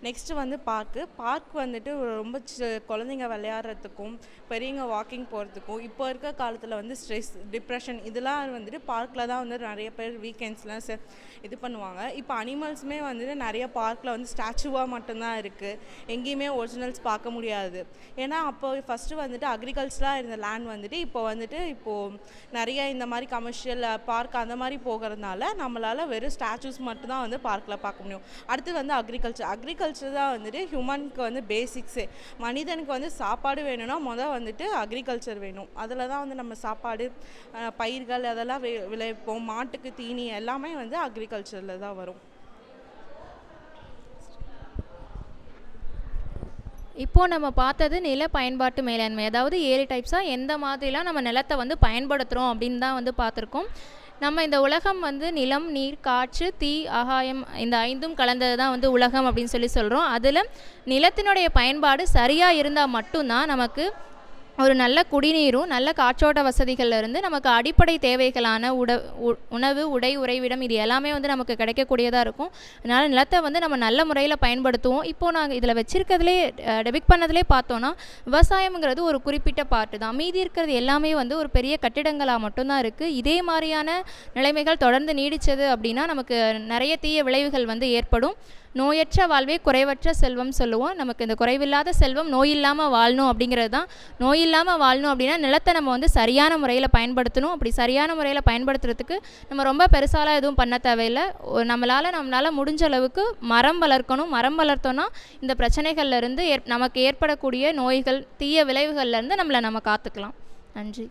Next வந்து park வந்துட்டு ரொம்ப குழந்தைங்க விளையாடுறதுக்கும் பெரியவங்க வாக்கிங் போகிறதுக்கும் இப்போ இருக்க காலத்தில் வந்து ஸ்ட்ரெஸ் டிப்ரெஷன் இதெல்லாம் வந்துட்டு பார்க்கில் தான் வந்து நிறைய பேர் வீக்கெண்ட்ஸ்லாம் இது பண்ணுவாங்க. இப்போ அனிமல்ஸுமே வந்துட்டு நிறைய பார்க்கில் வந்து ஸ்டாச்சுவாக மட்டும்தான் இருக்குது, எங்கேயுமே ஒரிஜினல்ஸ் பார்க்க முடியாது. ஏன்னா அப்போ ஃபஸ்ட்டு வந்துட்டு அக்ரிகல்ச்சராக இருந்த லேண்ட் வந்துட்டு இப்போது நிறைய இந்த மாதிரி கமர்ஷியல் பார்க் அந்த மாதிரி போகிறதுனால நம்மளால் வெறும் ஸ்டாச்சூஸ் மட்டும்தான் வந்து பார்க்கில் பார்க்க முடியும். அடுத்து வந்து அக்ரிகல்ச்சர் தான் வந்துட்டு ஹியூமனுக்கு வந்து பேசிக்ஸே. மனிதனுக்கு வந்து சாப்பாடு வேணும்னா வந்துட்டு அக்ரிகல்ச்சர் வேணும். அதில் தான் வந்து நம்ம சாப்பாடு பயிர்கள் அதெல்லாம் விளைவிப்போம். மாட்டுக்கு தீனி எல்லாமே வந்து அக்ரிகல்ச்சரில் தான் வரும். இப்போது நம்ம பார்த்தது நில பயன்பாட்டு மேலாண்மை, அதாவது 7 டைப்ஸாக எந்த மாதிரிலாம் நம்ம நிலத்தை வந்து பயன்படுத்துகிறோம் அப்படின்னு தான் வந்து பார்த்துருக்கோம். நம்ம இந்த உலகம் வந்து நிலம், நீர், காற்று, தீ, ஆகாயம் இந்த 5ம் கலந்தது தான் வந்து உலகம் அப்படின்னு சொல்கிறோம். அதில் நிலத்தினுடைய பயன்பாடு சரியாக இருந்தால் மட்டும்தான் நமக்கு ஒரு நல்ல குடிநீரும் நல்ல காற்றோட்ட வசதிகள்லேருந்து நமக்கு அடிப்படை தேவைகளான உணவு, உடை, உறைவிடம் இது எல்லாமே வந்து நமக்கு கிடைக்கக்கூடியதாக இருக்கும். அதனால் நிலத்தை வந்து நம்ம நல்ல முறையில் பயன்படுத்துவோம். இப்போது நாங்கள் இதில் வச்சுருக்கிறதுலே டெபிக் பண்ணதுலே பார்த்தோன்னா விவசாயம்ங்கிறது ஒரு குறிப்பிட்ட பார்ட்டு தான். மீதி இருக்கிறது எல்லாமே வந்து ஒரு பெரிய கட்டிடங்களாக மட்டும்தான் இருக்குது. இதே மாதிரியான நிலைமைகள் தொடர்ந்து நீடித்தது அப்படின்னா நமக்கு நிறைய தீய விளைவுகள் வந்து ஏற்படும். நோயற்ற வாழ்வே குறைவற்ற செல்வம் சொல்லுவோம். நமக்கு இந்த குறைவில்லாத செல்வம் நோய் இல்லாமல் வாழணும் அப்படிங்கிறது தான். நோய் இல்லாமல் வாழணும் அப்படின்னா நிலத்தை நம்ம வந்து சரியான முறையில் பயன்படுத்தணும். அப்படி சரியான முறையில் பயன்படுத்துறதுக்கு நம்ம ரொம்ப பெருசாலாம் எதுவும் பண்ண தேவையில்லை. நம்மளால் முடிஞ்ச அளவுக்கு மரம் வளர்க்கணும். மரம் வளர்த்தோன்னா இந்த பிரச்சனைகள்லேருந்து நமக்கு ஏற்படக்கூடிய நோய்கள், தீய விளைவுகள்லேருந்து நம்ம காத்துக்கலாம். நன்றி.